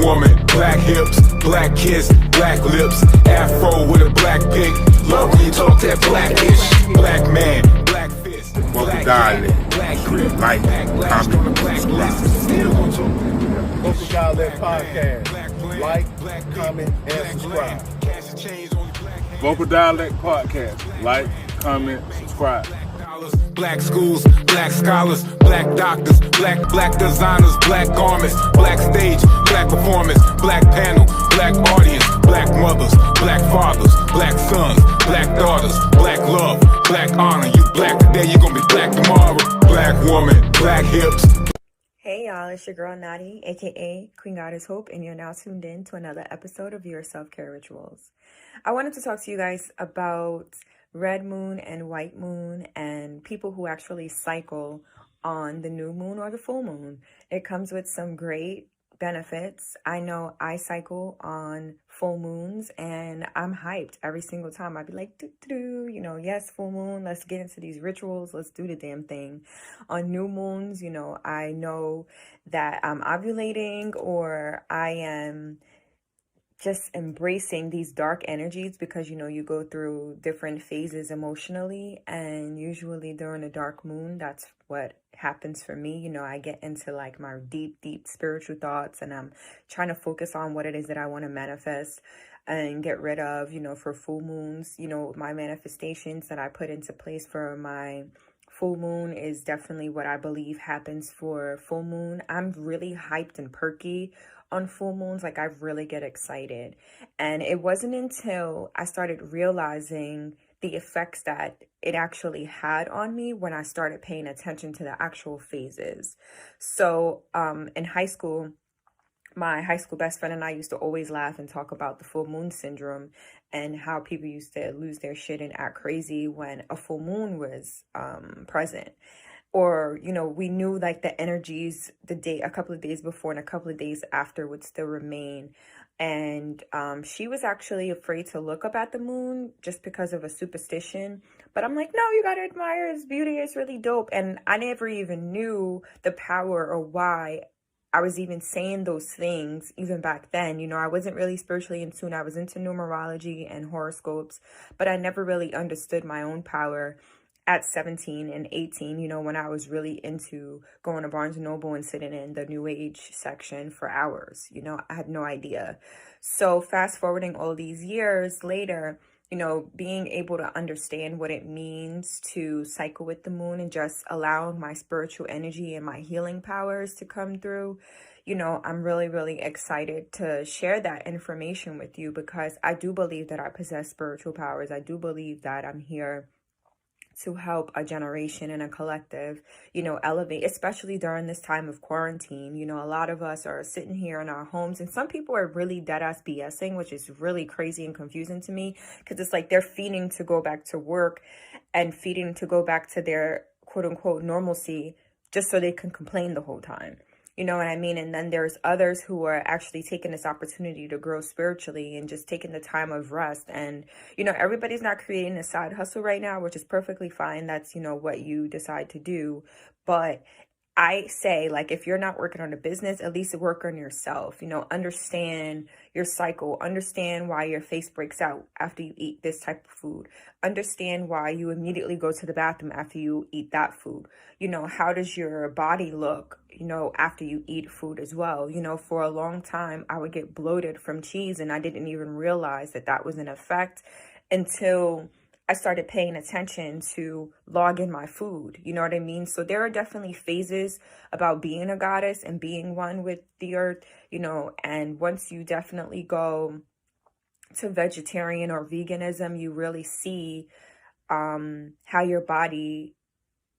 woman, black hips, black kiss, black lips, afro with a black pick. Love when you talk that blackish. Black man, black fist, Vocal Dialect, black grip, like, comment, subscribe. Vocal Dialect Podcast. Like, comment, and subscribe. Vocal Dialect Podcast. Like, comment, subscribe. Black schools, black scholars, black doctors, black designers, black garments, black stage, black performance, black panel, black audience, black mothers, black fathers, black sons, black daughters, black love, black honor. You black today, you gonna be black tomorrow. Black woman, black hips. Hey y'all, it's your girl Nadi, aka Queen Goddess Hope, and you're now tuned in to another episode of Your Self-Care Rituals. I wanted to talk to you guys about red moon and white moon and people who actually cycle on the new moon or the full moon. It comes with some great benefits. I know I cycle on full moons and I'm hyped every single time. I'd be like, yes, full moon, let's get into these rituals, let's do the damn thing. On new moons, I know that I'm ovulating or I am just embracing these dark energies because, you go through different phases emotionally, and usually during a dark moon, that's what happens for me. I get into like my deep spiritual thoughts, and I'm trying to focus on what it is that I want to manifest and get rid of, for full moons. My manifestations that I put into place for my full moon is definitely what I believe happens for full moon. I'm really hyped and perky on full moons. Like, I really get excited. And it wasn't until I started realizing the effects that it actually had on me when I started paying attention to the actual phases. So in high school, my high school best friend and I used to always laugh and talk about the full moon syndrome and how people used to lose their shit and act crazy when a full moon was present. Or, we knew like the energies a couple of days before and a couple of days after would still remain. And she was actually afraid to look up at the moon just because of a superstition. But I'm like, no, you got to admire its beauty. It's really dope. And I never even knew the power or why I was even saying those things even back then. I wasn't really spiritually in tune. I was into numerology and horoscopes, but I never really understood my own power at 17 and 18, when I was really into going to Barnes & Noble and sitting in the New Age section for hours. I had no idea. So fast forwarding all these years later, being able to understand what it means to cycle with the moon and just allow my spiritual energy and my healing powers to come through, I'm really, really excited to share that information with you because I do believe that I possess spiritual powers. I do believe that I'm here to help a generation and a collective, elevate, especially during this time of quarantine. A lot of us are sitting here in our homes, and some people are really dead ass BSing, which is really crazy and confusing to me because it's like they're feeding to go back to work and feeding to go back to their quote unquote normalcy just so they can complain the whole time. You know what I mean? And then there's others who are actually taking this opportunity to grow spiritually and just taking the time of rest. And, everybody's not creating a side hustle right now, which is perfectly fine. That's, what you decide to do. But I say, like, if you're not working on a business, at least work on yourself. Understand your cycle. Understand why your face breaks out after you eat this type of food. Understand why you immediately go to the bathroom after you eat that food. How does your body look, after you eat food as well? For a long time, I would get bloated from cheese, and I didn't even realize that that was an effect until I started paying attention to log in my food. You know what I mean? So there are definitely phases about being a goddess and being one with the earth, and once you definitely go to vegetarian or veganism, you really see how your body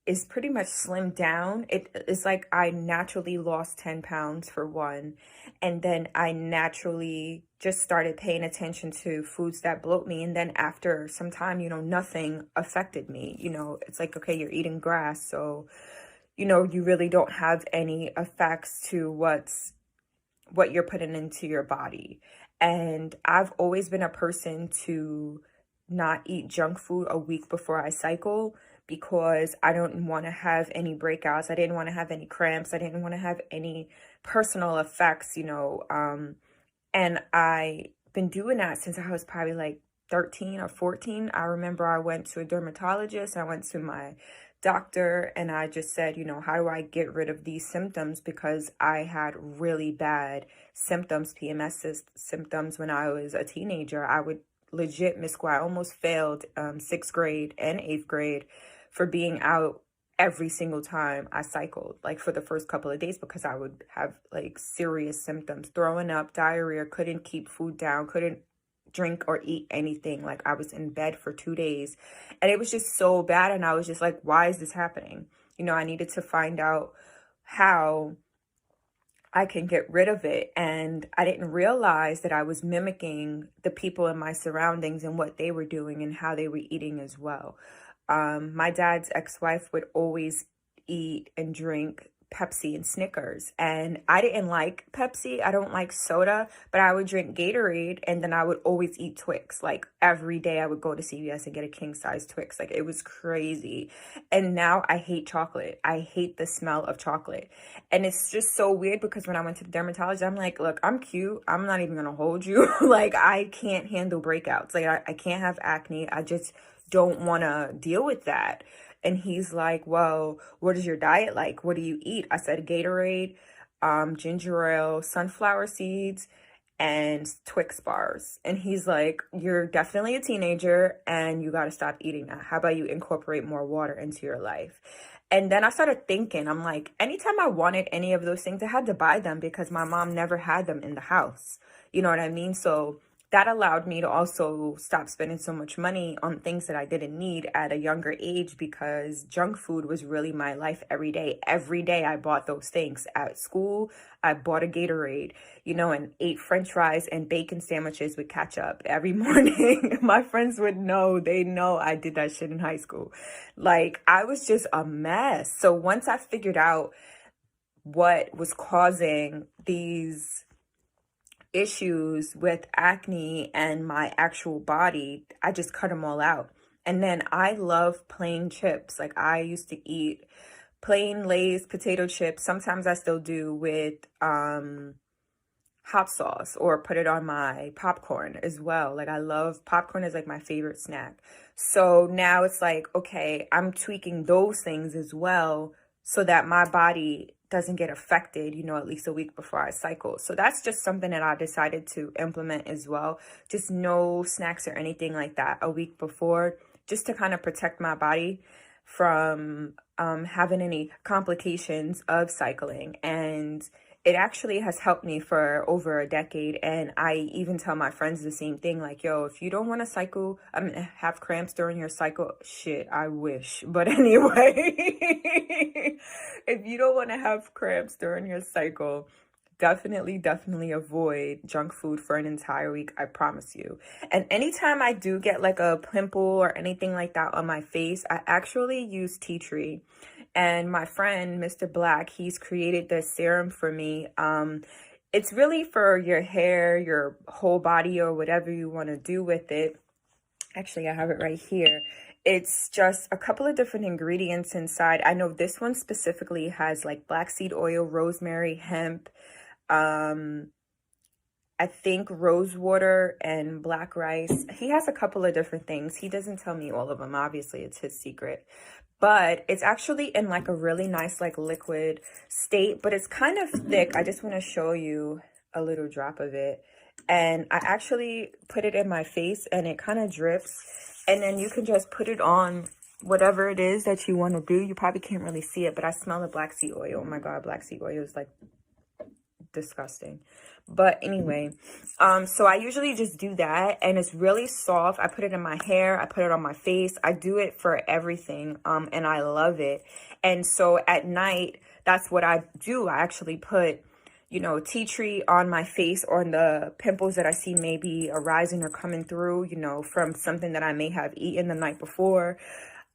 is pretty much slimmed down. It's like I naturally lost 10 pounds for one. And then I naturally just started paying attention to foods that bloat me. And then after some time, nothing affected me. It's like, okay, you're eating grass. So, you really don't have any effects to what you're putting into your body. And I've always been a person to not eat junk food a week before I cycle because I don't want to have any breakouts. I didn't want to have any cramps. I didn't want to have any personal effects, and I been doing that since I was probably like 13 or 14. I remember I went to a dermatologist, I went to my doctor, and I just said, how do I get rid of these symptoms? Because I had really bad symptoms, symptoms when I was a teenager. I would legit miss school. I almost failed 6th grade and 8th grade for being out every single time I cycled, like for the first couple of days, because I would have like serious symptoms, throwing up, diarrhea, couldn't keep food down, couldn't drink or eat anything. Like I was in bed for 2 days, and it was just so bad. And I was just like, why is this happening? I needed to find out how I can get rid of it. And I didn't realize that I was mimicking the people in my surroundings and what they were doing and how they were eating as well. My dad's ex-wife would always eat and drink Pepsi and Snickers, and I didn't like Pepsi. I don't like soda, but I would drink Gatorade, and then I would always eat Twix. Like every day I would go to CVS and get a king size Twix. Like it was crazy. And now I hate chocolate. I hate the smell of chocolate. And it's just so weird because when I went to the dermatologist, I'm like, look, I'm cute. I'm not even gonna hold you. Like I can't handle breakouts. Like I can't have acne. I just don't want to deal with that. And he's like, well, what is your diet like? What do you eat? I said Gatorade, ginger ale, sunflower seeds, and Twix bars. And he's like, you're definitely a teenager and you got to stop eating that. How about you incorporate more water into your life? And then I started thinking, I'm like, anytime I wanted any of those things, I had to buy them because my mom never had them in the house. You know what I mean? So that allowed me to also stop spending so much money on things that I didn't need at a younger age, because junk food was really my life every day. Every day I bought those things. At school, I bought a Gatorade, and ate French fries and bacon sandwiches with ketchup every morning. My friends would know. They know I did that shit in high school. Like, I was just a mess. So once I figured out what was causing these issues with acne and my actual body, I just cut them all out. And then I love plain chips. Like I used to eat plain Lay's potato chips. Sometimes I still do with hot sauce, or put it on my popcorn as well. Like I love popcorn, is like my favorite snack. So now it's like, okay, I'm tweaking those things as well so that my body doesn't get affected, at least a week before I cycle. So that's just something that I decided to implement as well. Just no snacks or anything like that a week before, just to kind of protect my body from having any complications of cycling. And it actually has helped me for over a decade. And I even tell my friends the same thing, like, yo, if you don't want to cycle, have cramps during your cycle, shit, I wish. But anyway, if you don't want to have cramps during your cycle, definitely avoid junk food for an entire week. I promise you. And anytime I do get like a pimple or anything like that on my face, I actually use tea tree. And my friend, Mr. Black, he's created this serum for me. It's really for your hair, your whole body, or whatever you want to do with it. Actually, I have it right here. It's just a couple of different ingredients inside. I know this one specifically has like black seed oil, rosemary, hemp, I think rose water, and black rice. He has a couple of different things. He doesn't tell me all of them. Obviously, it's his secret. But it's actually in like a really nice like liquid state, but it's kind of thick. I just want to show you a little drop of it. And I actually put it in my face and it kind of drips. And then you can just put it on whatever it is that you want to do. You probably can't really see it, but I smell the black seed oil. Oh my God, black seed oil is like disgusting. But anyway, so I usually just do that, and it's really soft. I put it in my hair, I put it on my face, I do it for everything, and I love it. And so at night, that's what I do. I actually put, tea tree on my face, or on the pimples that I see maybe arising or coming through, from something that I may have eaten the night before,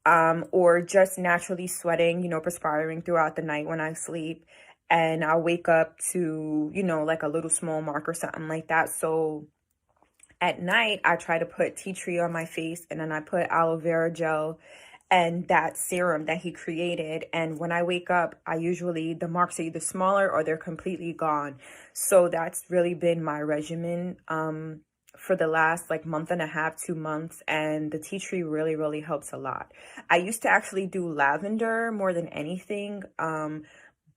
or just naturally sweating, perspiring throughout the night when I sleep. And I'll wake up to, like a little small mark or something like that. So at night, I try to put tea tree on my face, and then I put aloe vera gel and that serum that he created. And when I wake up, the marks are either smaller or they're completely gone. So that's really been my regimen for the last like month and a half, 2 months. And the tea tree really, really helps a lot. I used to actually do lavender more than anything.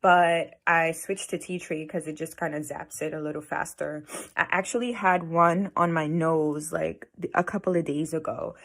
But I switched to tea tree because it just kind of zaps it a little faster. I actually had one on my nose like a couple of days ago,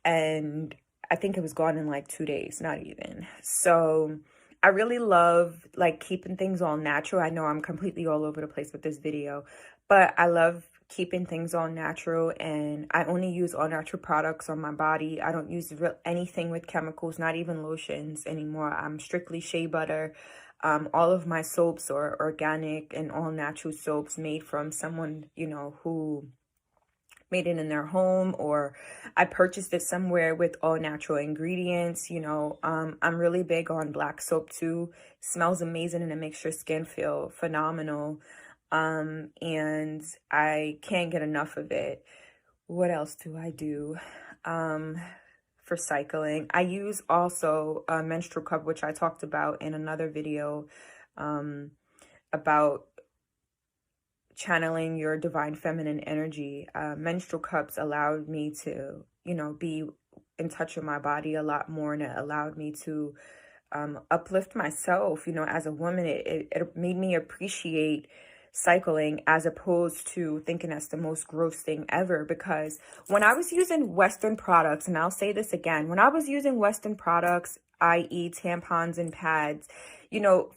and I think it was gone in like 2 days, not even. So I really love like keeping things all natural. I know I'm completely all over the place with this video, but I love keeping things all natural, and I only use all natural products on my body. I don't use anything with chemicals, not even lotions anymore. I'm strictly shea butter. All of my soaps are organic and all natural soaps made from someone, who made it in their home, or I purchased it somewhere with all natural ingredients. I'm really big on black soap too. It smells amazing and it makes your skin feel phenomenal. And I can't get enough of it. What else do I do? For cycling, I use also a menstrual cup, which I talked about in another video, about channeling your divine feminine energy. Menstrual cups allowed me to, be in touch with my body a lot more, and it allowed me to uplift myself. As a woman, it made me appreciate cycling as opposed to thinking that's the most gross thing ever. Because when I was using Western products, and I'll say this again, when I was using Western products, i.e. tampons and pads,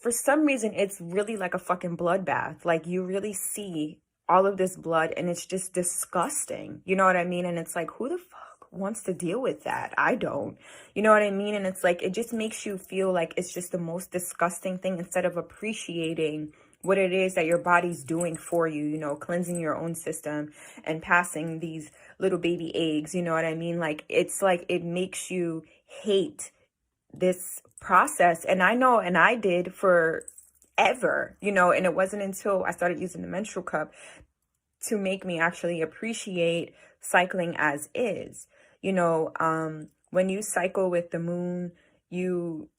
for some reason, it's really like a fucking bloodbath. Like, you really see all of this blood and it's just disgusting. You know what I mean? And it's like, who the fuck wants to deal with that? I don't. You know what I mean? And it's like, it just makes you feel like it's just the most disgusting thing, instead of appreciating what it is that your body's doing for you, cleansing your own system and passing these little baby eggs. You know what I mean? Like, it's like, it makes you hate this process. And I know, and I did forever, and it wasn't until I started using the menstrual cup to make me actually appreciate cycling as is. When you cycle with the moon, you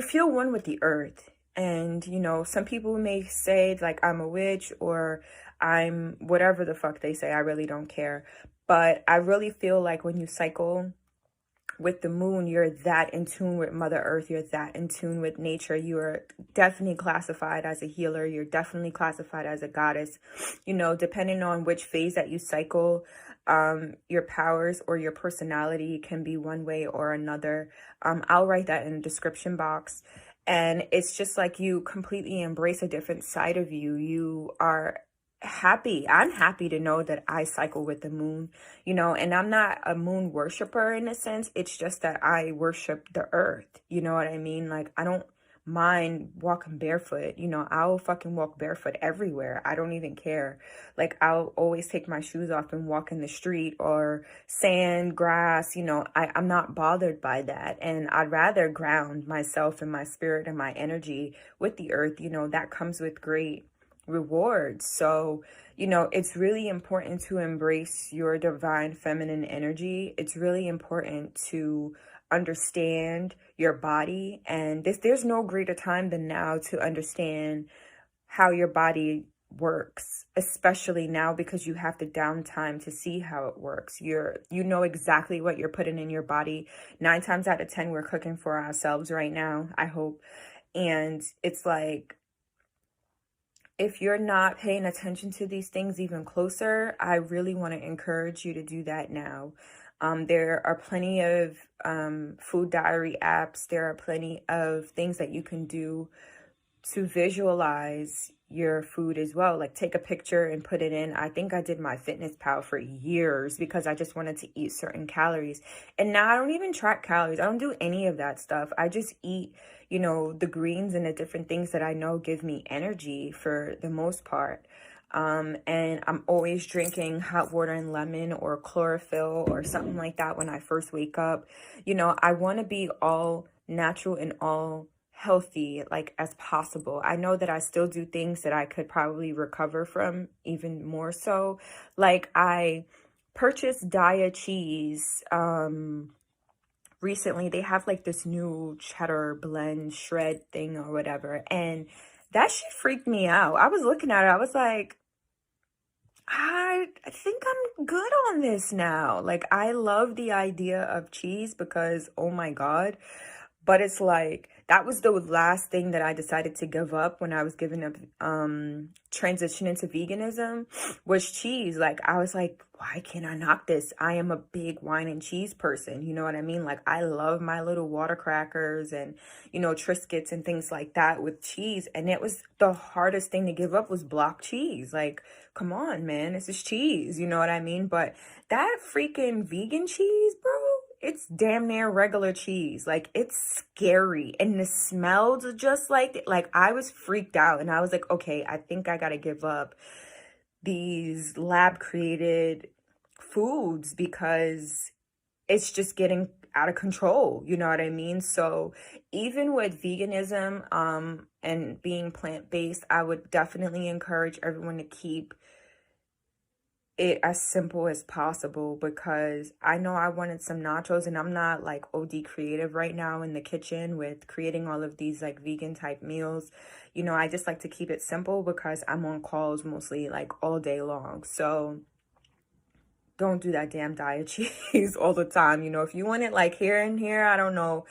feel one with the earth. And, some people may say like, I'm a witch, or I'm whatever the fuck they say. I really don't care. But I really feel like when you cycle with the moon, you're that in tune with Mother Earth. You're that in tune with nature. You are definitely classified as a healer. You're definitely classified as a goddess. Depending on which phase that you cycle, your powers or your personality can be one way or another. I'll write that in the description box. And it's just like you completely embrace a different side of you. You are happy. I'm happy to know that I cycle with the moon, and I'm not a moon worshiper in a sense. It's just that I worship the earth. You know what I mean? Like, I don't mind walking barefoot. I'll fucking walk barefoot everywhere. I don't even care. Like, I'll always take my shoes off and walk in the street, or sand, grass. I'm not bothered by that. And I'd rather ground myself and my spirit and my energy with the earth. That comes with great rewards. So, it's really important to embrace your divine feminine energy. It's really important to understand your body, and there's no greater time than now to understand how your body works, especially now, because you have the downtime to see how it works. You know exactly what you're putting in your body. 9 times out of 10, we're cooking for ourselves right now, I hope. And it's like, if you're not paying attention to these things even closer, I really want to encourage you to do that now. There are plenty of food diary apps. There are plenty of things that you can do to visualize your food as well. Like, take a picture and put it in. I think I did my MyFitnessPal for years because I just wanted to eat certain calories. And now I don't even track calories. I don't do any of that stuff. I just eat, the greens and the different things that I know give me energy for the most part. And I'm always drinking hot water and lemon or chlorophyll or something like that when I first wake up. I want to be all natural and all healthy like as possible. I know that I still do things that I could probably recover from even more so. Like, I purchased Daiya cheese recently. They have like this new cheddar blend shred thing or whatever, and that shit freaked me out. I was looking at it, I was like, I think I'm good on this now. Like, I love the idea of cheese because, oh my God. But it's like, that was the last thing that I decided to give up when I was giving up, transitioning to veganism, was cheese. Like, I was like, why can't I knock this? I am a big wine and cheese person. You know what I mean? Like, I love my little water crackers and, you know, Triscuits and things like that with cheese. And it was the hardest thing to give up, was block cheese. Like, come on, man, this is cheese. You know what I mean? But that freaking vegan cheese, bro, it's damn near regular cheese. Like, it's scary. And the smells are just like I was freaked out. And I was like, okay, I think I gotta give up these lab created foods because it's just getting out of control. You know what I mean? So even with veganism and being plant-based, I would definitely encourage everyone to keep it as simple as possible, because I know I wanted some nachos, and I'm not like OD creative right now in the kitchen with creating all of these like vegan type meals. You know, I just like to keep it simple because I'm on calls mostly like all day long. So don't do that damn Daiya cheese all the time. You know, if you want it like here and here, I don't know.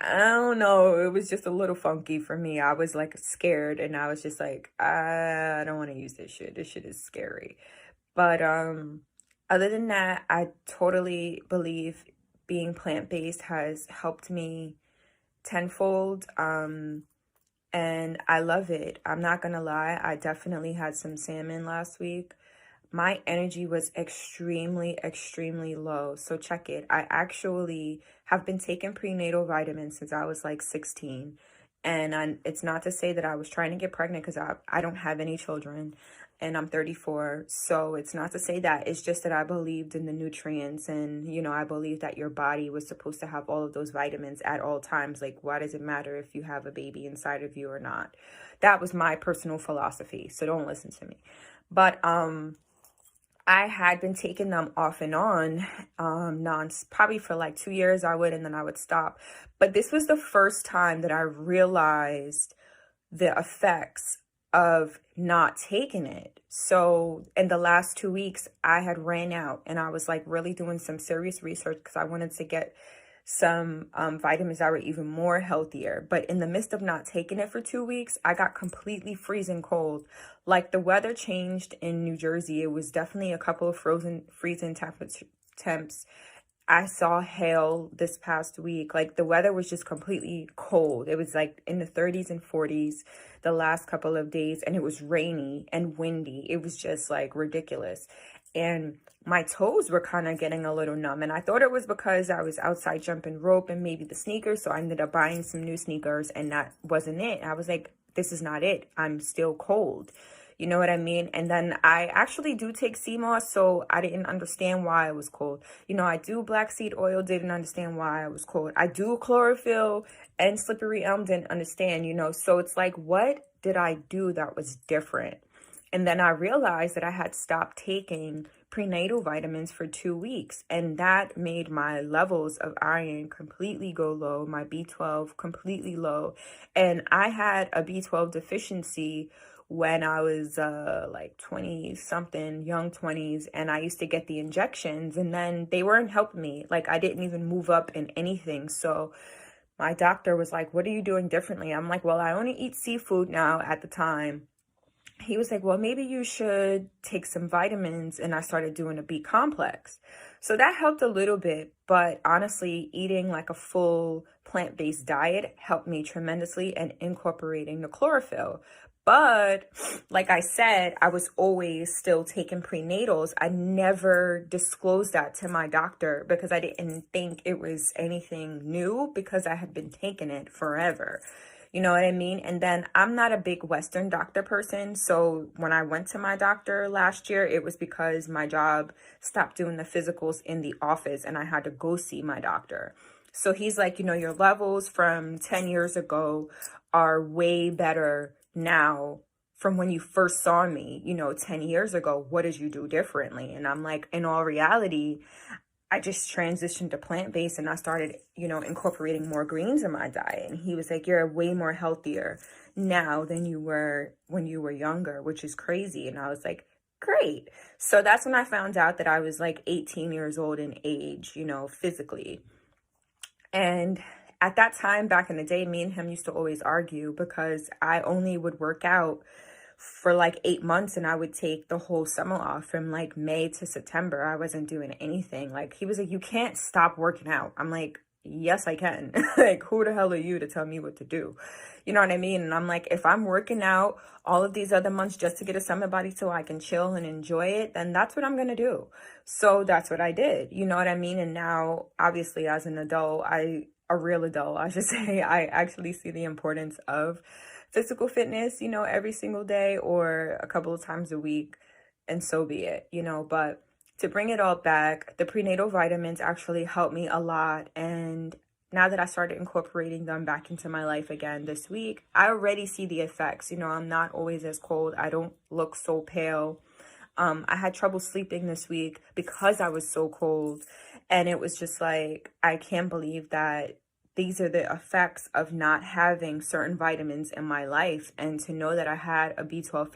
It was just a little funky for me. I was like scared, and I was just like, I don't want to use this shit. This shit is scary. But other than that, I totally believe being plant-based has helped me tenfold. And I love it. I'm not gonna lie. I definitely had some salmon last week. My energy was extremely, extremely low. So check it. I actually have been taking prenatal vitamins since I was like 16. And it's not to say that I was trying to get pregnant, because I don't have any children. And I'm 34, so it's not to say that. It's just that I believed in the nutrients, and, you know, I believe that your body was supposed to have all of those vitamins at all times. Like, why does it matter if you have a baby inside of you or not? That was my personal philosophy, so don't listen to me. But I had been taking them off and on, probably for like 2 years I would, and then I would stop. But this was the first time that I realized the effects of not taking it. So in the last 2 weeks, I had ran out, and I was like really doing some serious research because I wanted to get some vitamins that were even more healthier. But in the midst of not taking it for 2 weeks, I got completely freezing cold. Like, the weather changed in New Jersey. It was definitely a couple of freezing temps. I saw hail this past week. Like, the weather was just completely cold. It was like in the 30s and 40s the last couple of days, and it was rainy and windy. It was just like ridiculous. And my toes were kind of getting a little numb, and I thought it was because I was outside jumping rope and maybe the sneakers. So I ended up buying some new sneakers, and that wasn't it. I was like, this is not it. I'm still cold. You know what I mean? And then I actually do take sea moss, so I didn't understand why I was cold. You know, I do black seed oil, didn't understand why I was cold. I do chlorophyll and slippery elm, didn't understand, you know. So it's like, what did I do that was different? And then I realized that I had stopped taking prenatal vitamins for 2 weeks, and that made my levels of iron completely go low, my B12 completely low. And I had a B12 deficiency when I was like 20 something, young 20s, and I used to get the injections, and then they weren't helping me. Like, I didn't even move up in anything. So my doctor was like, what are you doing differently? I'm like, well, I only eat seafood now at the time. He was like, well, maybe you should take some vitamins. And I started doing a B complex. So that helped a little bit. But honestly, eating like a full plant-based diet helped me tremendously, and incorporating the chlorophyll. But like I said, I was always still taking prenatals. I never disclosed that to my doctor because I didn't think it was anything new, because I had been taking it forever. You know what I mean? And then I'm not a big Western doctor person. So when I went to my doctor last year, it was because my job stopped doing the physicals in the office, and I had to go see my doctor. So he's like, you know, your levels from 10 years ago are way better now from when you first saw me, 10 years ago, what did you do differently? And I'm like, in all reality, I just transitioned to plant-based and I started, incorporating more greens in my diet. And he was like, you're way more healthier now than you were when you were younger, which is crazy. And I was like, great. So that's when I found out that I was like 18 years old in age, physically. And at that time, back in the day, me and him used to always argue because I only would work out for like 8 months and I would take the whole summer off from like May to September. I wasn't doing anything. Like, he was like, you can't stop working out. I'm like, yes, I can. Like, who the hell are you to tell me what to do? You know what I mean? And I'm like, if I'm working out all of these other months just to get a summer body so I can chill and enjoy it, then that's what I'm going to do. So that's what I did. You know what I mean? And now, obviously, as an adult, a real adult, I should say, I actually see the importance of physical fitness, every single day or a couple of times a week, and so be it, but to bring it all back, the prenatal vitamins actually helped me a lot. And now that I started incorporating them back into my life again this week, I already see the effects. I'm not always as cold. I don't look so pale. I had trouble sleeping this week because I was so cold. And it was just like, I can't believe that these are the effects of not having certain vitamins in my life. And to know that I had a B12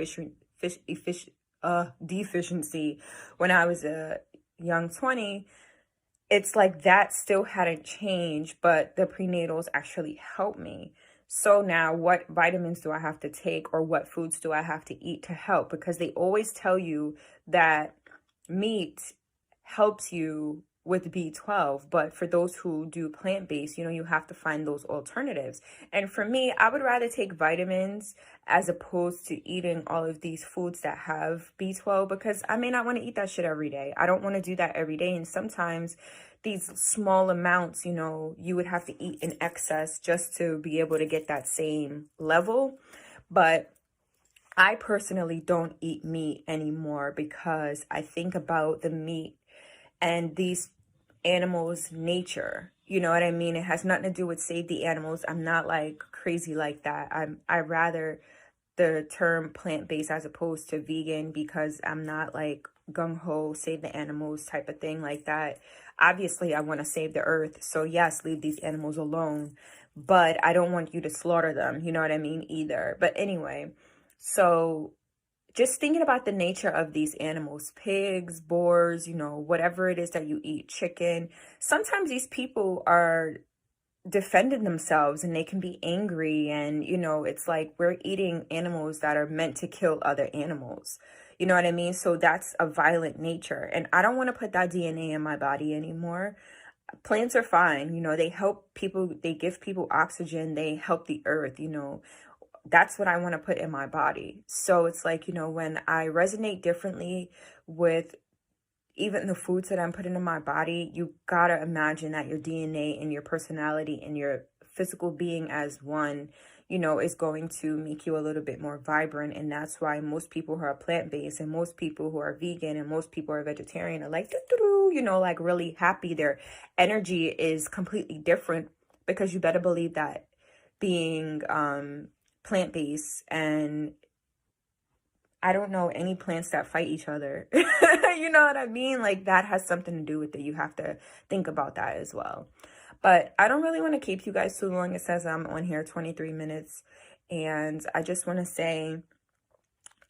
deficiency when I was a young 20, it's like that still hadn't changed, but the prenatals actually helped me. So now what vitamins do I have to take, or what foods do I have to eat to help? Because they always tell you that meat helps you with B12, but for those who do plant-based, you have to find those alternatives. And for me, I would rather take vitamins as opposed to eating all of these foods that have B12, because I may not want to eat that shit every day. I don't want to do that every day. And sometimes these small amounts, you would have to eat in excess just to be able to get that same level. But I personally don't eat meat anymore because I think about the meat and these animals' nature. You know what I mean? It has nothing to do with save the animals. I'm not like crazy like that. I rather the term plant-based as opposed to vegan, because I'm not like gung-ho save the animals type of thing like that. Obviously, I want to save the earth. So yes, leave these animals alone, but I don't want you to slaughter them. You know what I mean? Either. But anyway, so just thinking about the nature of these animals, pigs, boars, whatever it is that you eat, chicken. Sometimes these people are defending themselves and they can be angry. And, it's like we're eating animals that are meant to kill other animals. You know what I mean? So that's a violent nature. And I don't want to put that DNA in my body anymore. Plants are fine. They help people. They give people oxygen. They help the earth, That's what I want to put in my body. So it's like, when I resonate differently with even the foods that I'm putting in my body, you gotta imagine that your DNA and your personality and your physical being as one, is going to make you a little bit more vibrant. And that's why most people who are plant-based and most people who are vegan and most people who are vegetarian are like, like really happy. Their energy is completely different, because you better believe that being plant-based, and I don't know any plants that fight each other. You know what I mean? Like, that has something to do with it. You have to think about that as well. But I don't really want to keep you guys too long. It says I'm on here 23 minutes. And I just want to say,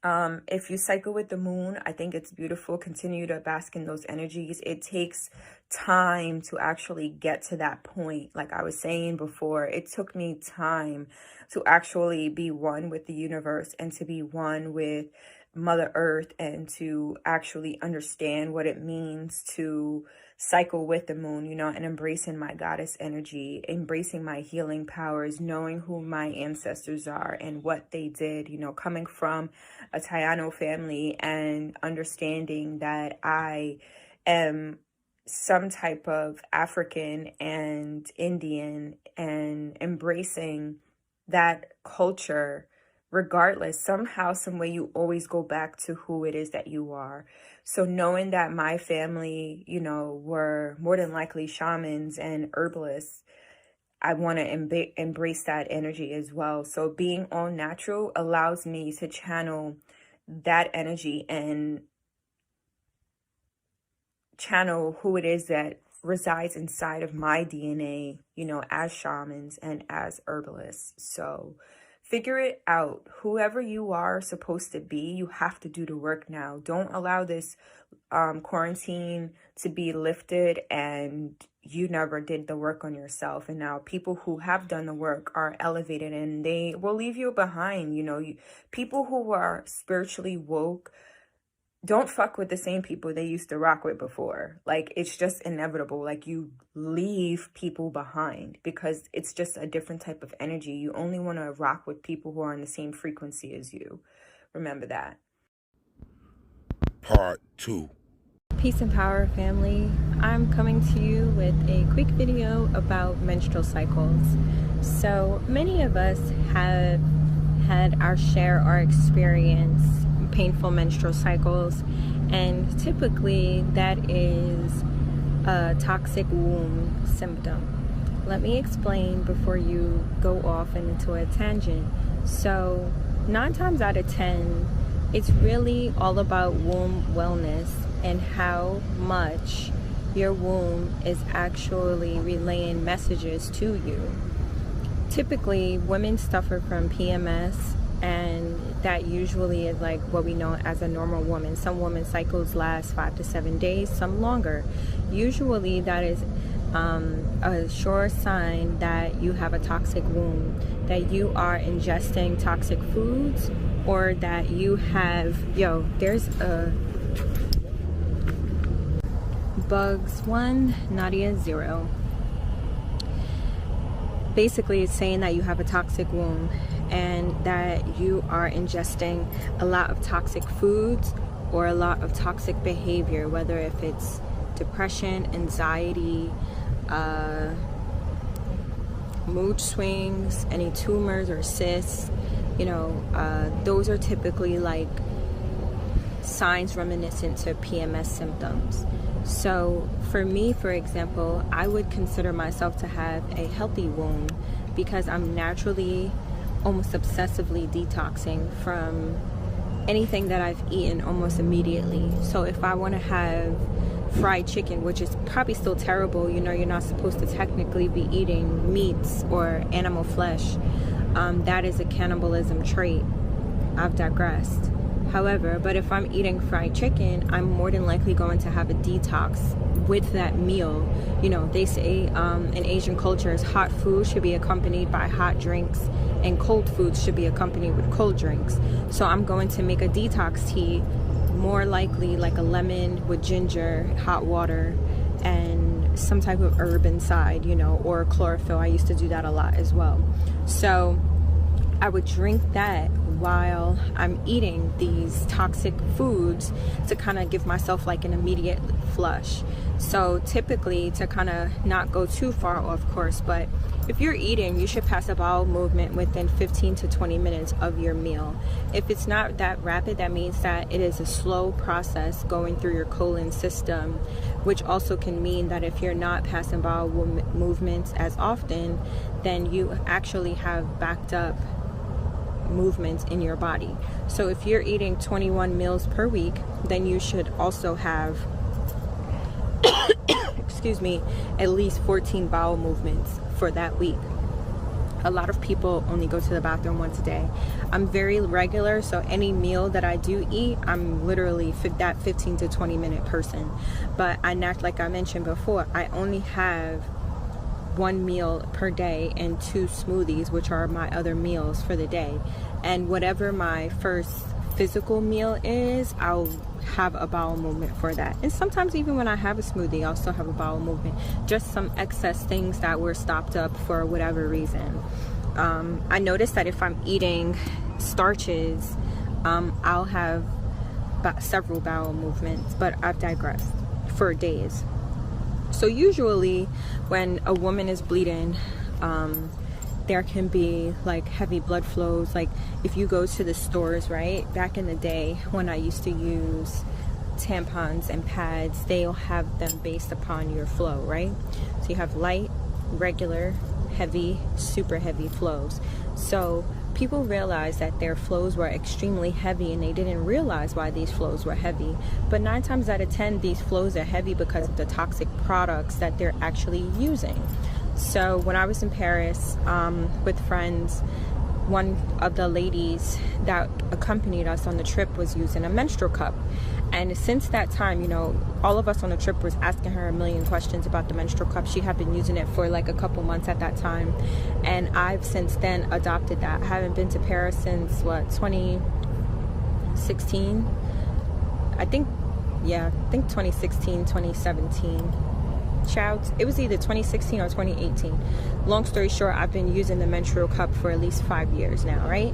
if you cycle with the moon, I think it's beautiful. Continue to bask in those energies. It takes time to actually get to that point. Like I was saying before, it took me time to actually be one with the universe and to be one with Mother Earth, and to actually understand what it means to cycle with the moon, and embracing my goddess energy, embracing my healing powers, knowing who my ancestors are and what they did, coming from a Taino family and understanding that I am some type of African and Indian, and embracing that culture. Regardless, somehow, some way, you always go back to who it is that you are. So knowing that my family, were more than likely shamans and herbalists, I want to embrace that energy as well. So being all natural allows me to channel that energy and channel who it is that resides inside of my DNA, you know, as shamans and as herbalists. So figure it out. Whoever you are supposed to be, you have to do the work now. Don't allow this quarantine to be lifted and you never did the work on yourself. And now people who have done the work are elevated and they will leave you behind. You know, people who are spiritually woke don't fuck with the same people they used to rock with before. Like, it's just inevitable. Like, you leave people behind because it's just a different type of energy. You only want to rock with people who are on the same frequency as you. Remember that. Part 2. Peace and power, family. I'm coming to you with a quick video about menstrual cycles. So many of us have had our share or experience painful menstrual cycles, and typically that is a toxic womb symptom. Let me explain before you go off into a tangent. So 9 times out of 10, it's really all about womb wellness and how much your womb is actually relaying messages to you. Typically, women suffer from PMS, and that usually is like what we know as a normal woman. Some women's cycles last 5 to 7 days, some longer. Usually that is a sure sign that you have a toxic womb, that you are ingesting toxic foods, or that you have, there's a Bugs 1, Nadia 0. Basically, it's saying that you have a toxic womb and that you are ingesting a lot of toxic foods or a lot of toxic behavior, whether if it's depression, anxiety, mood swings, any tumors or cysts. Those are typically like signs reminiscent to PMS symptoms. So for me, for example, I would consider myself to have a healthy womb because I'm naturally, almost obsessively detoxing from anything that I've eaten almost immediately. So if I want to have fried chicken, which is probably still terrible, you're not supposed to technically be eating meats or animal flesh. That is a cannibalism trait. I've digressed. However, but if I'm eating fried chicken, I'm more than likely going to have a detox with that meal. They say in Asian cultures, hot food should be accompanied by hot drinks and cold foods should be accompanied with cold drinks. So I'm going to make a detox tea, more likely like a lemon with ginger, hot water, and some type of herb inside, or chlorophyll. I used to do that a lot as well. So I would drink that while I'm eating these toxic foods to kind of give myself like an immediate flush. So typically, to kind of not go too far off course, but if you're eating, you should pass a bowel movement within 15 to 20 minutes of your meal. If it's not that rapid, that means that it is a slow process going through your colon system, which also can mean that if you're not passing bowel movements as often, then you actually have backed up movements in your body. So if you're eating 21 meals per week, then you should also have at least 14 bowel movements for that week. A lot of people only go to the bathroom once a day. I'm very regular, so any meal that I do eat, I'm literally that 15 to 20 minute person. But like I mentioned before, I only have 1 meal per day and 2 smoothies, which are my other meals for the day. And whatever my first physical meal is, I'll have a bowel movement for that. And sometimes even when I have a smoothie, I'll still have a bowel movement. Just some excess things that were stopped up for whatever reason. I noticed that if I'm eating starches, I'll have several bowel movements, but I've digressed for days. So usually when a woman is bleeding, there can be like heavy blood flows. Like if you go to the stores, right, back in the day when I used to use tampons and pads, they'll have them based upon your flow, right? So you have light, regular, heavy, super heavy flows. So people realized that their flows were extremely heavy, and they didn't realize why these flows were heavy. But 9 times out of 10, these flows are heavy because of the toxic products that they're actually using. So when I was in Paris with friends, one of the ladies that accompanied us on the trip was using a menstrual cup. And since that time, you know, all of us on the trip was asking her a million questions about the menstrual cup. She had been using it for like a couple months at that time. And I've since then adopted that. I haven't been to Paris since, 2016? I think 2016, 2017. Child, it was either 2016 or 2018. Long story short, I've been using the menstrual cup for at least 5 years now, right?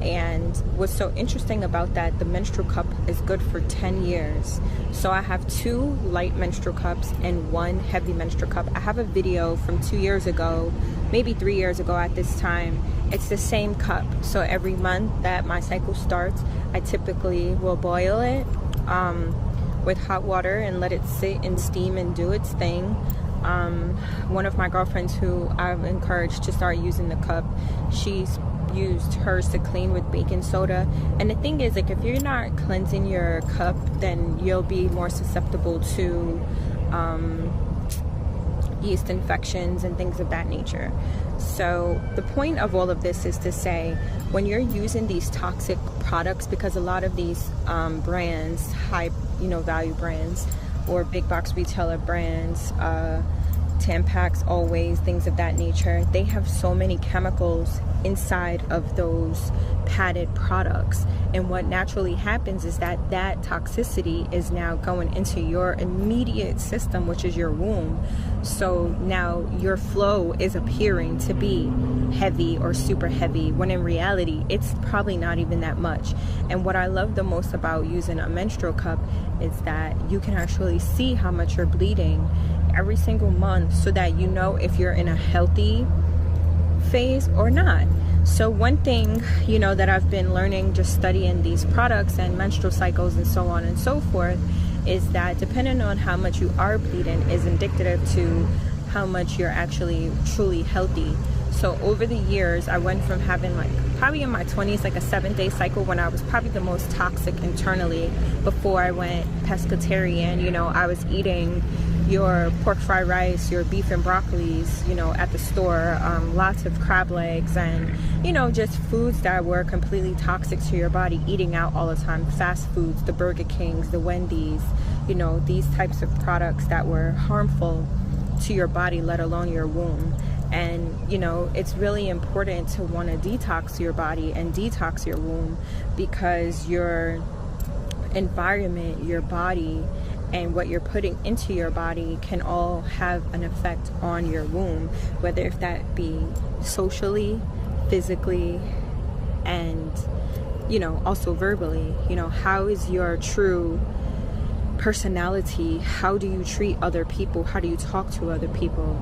And what's so interesting about that, the menstrual cup is good for 10 years. So I have 2 light menstrual cups and 1 heavy menstrual cup. I have a video from 2 years ago, maybe 3 years ago at this time. It's the same cup. So every month that my cycle starts, I typically will boil it with hot water and let it sit and steam and do its thing. One of my girlfriends who I've encouraged to start using the cup, she's used hers to clean with baking soda. And the thing is, like, if you're not cleansing your cup, then you'll be more susceptible to yeast infections and things of that nature. So the point of all of this is to say, when you're using these toxic products, because a lot of these brands, high value brands or big box retailer brands, Tampax, Always, things of that nature, they have so many chemicals inside of those padded products. And what naturally happens is that toxicity is now going into your immediate system, which is your womb. So now your flow is appearing to be heavy or super heavy, when in reality it's probably not even that much. And what I love the most about using a menstrual cup is that you can actually see how much you're bleeding every single month, so that you know if you're in a healthy phase or not. So one thing, that I've been learning just studying these products and menstrual cycles and so on and so forth, is that depending on how much you are bleeding is indicative to how much you're actually truly healthy. So over the years, I went from having probably in my 20s, like a 7-day cycle when I was probably the most toxic internally before I went pescatarian. I was eating your pork fried rice, your beef and broccolis, at the store, lots of crab legs, and, just foods that were completely toxic to your body, eating out all the time, fast foods, the Burger Kings, the Wendy's, these types of products that were harmful to your body, let alone your womb. And, it's really important to want to detox your body and detox your womb, because your environment, your body, and what you're putting into your body can all have an effect on your womb, whether if that be socially, physically, and, also verbally. How is your true personality? How do you treat other people? How do you talk to other people?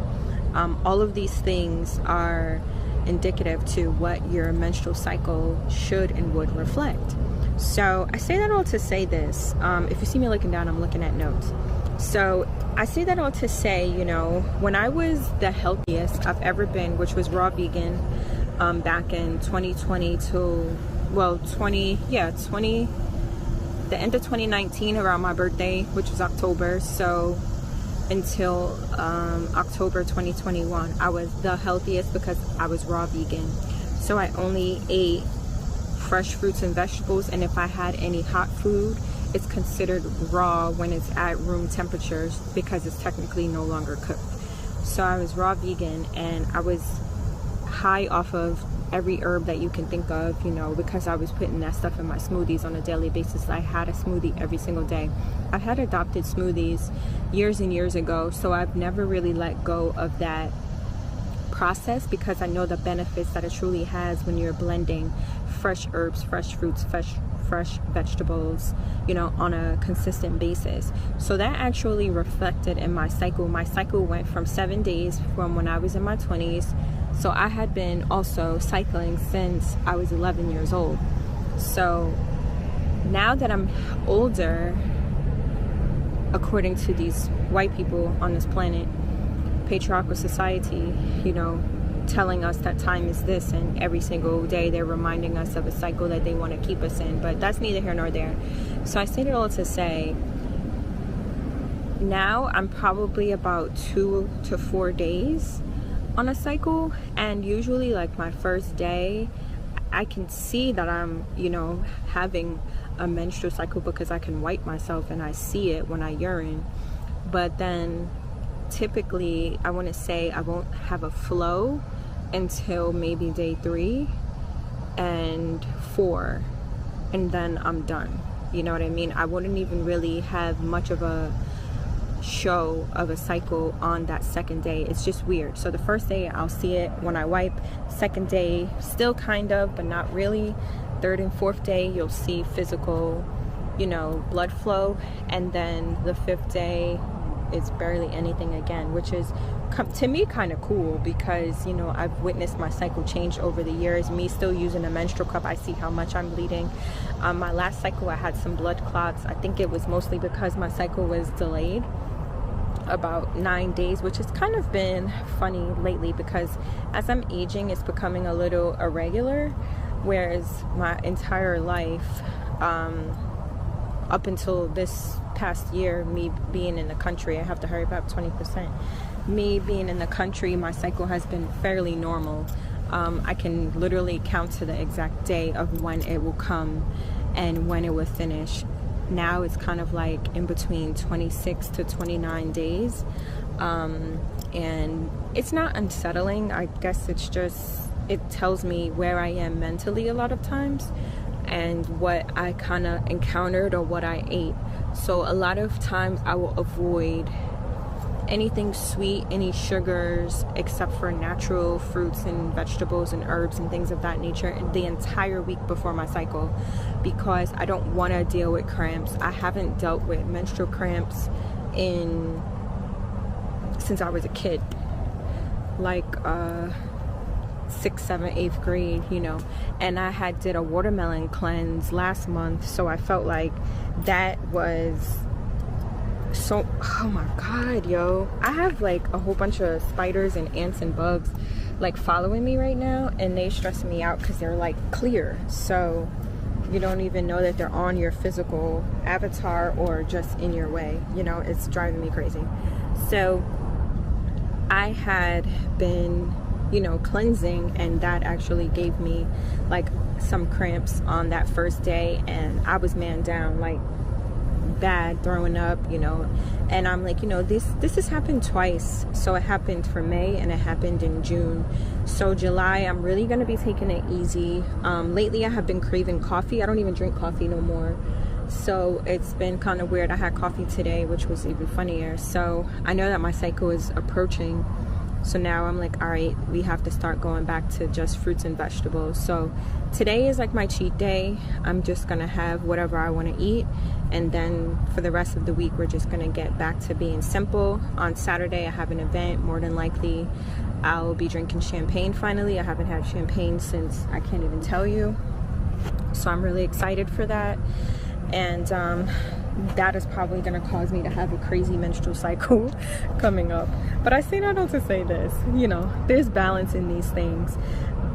All of these things are indicative to what your menstrual cycle should and would reflect. So I say that all to say this. If you see me looking down, I'm looking at notes. So I say that all to say, when I was the healthiest I've ever been, which was raw vegan, back in 2020 to, the end of 2019, around my birthday, which was October. So until October 2021, I was the healthiest because I was raw vegan. So I only ate fresh fruits and vegetables, and if I had any hot food, it's considered raw when it's at room temperatures, because it's technically no longer cooked. So I was raw vegan, and I was high off of every herb that you can think of, because I was putting that stuff in my smoothies on a daily basis. I had a smoothie every single day. I had adopted smoothies years and years ago, so I've never really let go of that process, because I know the benefits that it truly has when you're blending fresh herbs, fresh fruits, fresh vegetables, on a consistent basis. So that actually reflected in my cycle. My cycle went from 7 days from when I was in my 20s. So I had been also cycling since I was 11 years old. So now that I'm older, according to these white people on this planet, patriarchal society, telling us that time is this, and every single day they're reminding us of a cycle that they want to keep us in. But that's neither here nor there. So I say it all to say, now I'm probably about 2 to 4 days on a cycle, and usually like my first day I can see that I'm, you know, having a menstrual cycle because I can wipe myself and I see it when I urine. But then typically I want to say I won't have a flow until maybe day 3 and 4, and then I'm done. You know what I mean? I wouldn't even really have much of a show of a cycle on that second day. It's just weird. So the first day I'll see it when I wipe. Second day still kind of, but not really. Third and fourth day you'll see physical, you know, blood flow, and then the fifth day it's barely anything again, which is to me kind of cool because, you know, I've witnessed my cycle change over the years. Me still using a menstrual cup, I see how much I'm bleeding. My last cycle I had some blood clots. I think it was mostly because my cycle was delayed about 9 days, which has kind of been funny lately because as I'm aging it's becoming a little irregular, whereas my entire life up until this past year, me being in the country, I have to hurry about 20%, me being in the country, my cycle has been fairly normal. I can literally count to the exact day of when it will come and when it will finish. Now it's kind of like in between 26 to 29 days, and it's not unsettling. I guess it's just, it tells me where I am mentally a lot of times and what I kind of encountered or what I ate. So a lot of times I will avoid anything sweet, any sugars, except for natural fruits and vegetables and herbs and things of that nature the entire week before my cycle, because I don't want to deal with cramps. I haven't dealt with menstrual cramps since I was a kid, like 6th, 7th, 8th grade, you know. And I did a watermelon cleanse last month, so I felt like that was so, oh my god, yo, I have like a whole bunch of spiders and ants and bugs like following me right now, and they stress me out because they're like clear, so you don't even know that they're on your physical avatar or just in your way, you know. It's driving me crazy. So I had been, you know, cleansing, and that actually gave me like some cramps on that first day, and I was man down, like bad, throwing up, you know. And I'm like, you know, this has happened twice. So it happened for May and it happened in June. So July I'm really gonna be taking it easy. Lately I have been craving coffee. I don't even drink coffee no more, so it's been kind of weird. I had coffee today, which was even funnier. So I know that my cycle is approaching, so now I'm like, all right, we have to start going back to just fruits and vegetables. So today is like my cheat day. I'm just gonna have whatever I want to eat, and then for the rest of the week we're just gonna get back to being simple. On Saturday I have an event. More than likely I'll be drinking champagne finally. I haven't had champagne since I can't even tell you, so I'm really excited for that. And that is probably going to cause me to have a crazy menstrual cycle coming up. But I say that all to say this, you know, there's balance in these things.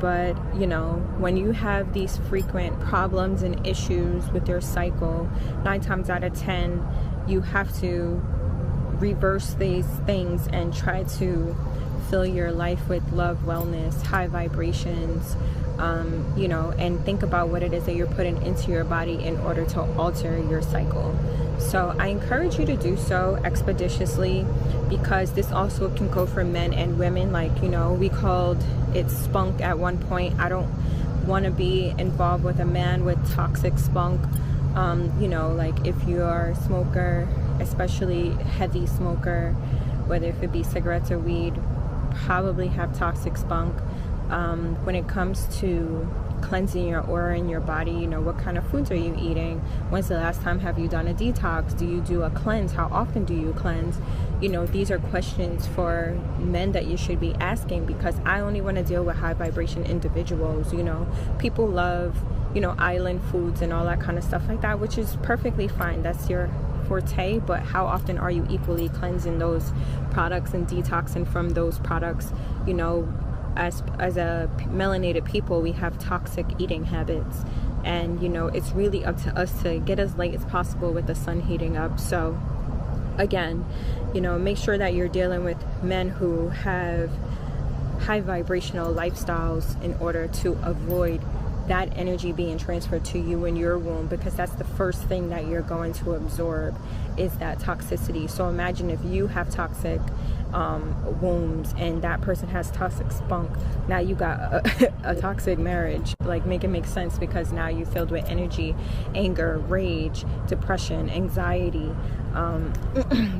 But, you know, when you have these frequent problems and issues with your cycle, 9 times out of 10, you have to reverse these things and try to fill your life with love, wellness, high vibrations, you know, and think about what it is that you're putting into your body in order to alter your cycle. So I encourage you to do so expeditiously, because this also can go for men and women. Like, you know, we called it spunk at one point. I don't want to be involved with a man with toxic spunk. You know, like if you are a smoker, especially heavy smoker, whether if it be cigarettes or weed, probably have toxic spunk. When it comes to cleansing your aura in your body, you know, what kind of foods are you eating? When's the last time have you done a detox? Do you do a cleanse? How often do you cleanse? You know, these are questions for men that you should be asking, because I only want to deal with high vibration individuals. You know, people love, you know, island foods and all that kind of stuff like that, which is perfectly fine. That's your forte. But how often are you equally cleansing those products and detoxing from those products? You know, as a melanated people, we have toxic eating habits, and you know, it's really up to us to get as light as possible with the sun heating up. So again, you know, make sure that you're dealing with men who have high vibrational lifestyles in order to avoid that energy being transferred to you in your womb, because that's the first thing that you're going to absorb is that toxicity. So imagine if you have toxic wombs and that person has toxic spunk, now you got a toxic marriage. Like, make it make sense, because now you're filled with energy, anger, rage, depression, anxiety,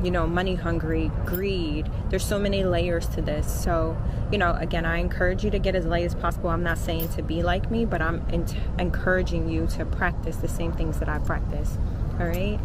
you know, money hungry, greed. There's so many layers to this. So, you know, again, I encourage you to get as light as possible. I'm not saying to be like me, but I'm encouraging you to practice the same things that I practice. All right.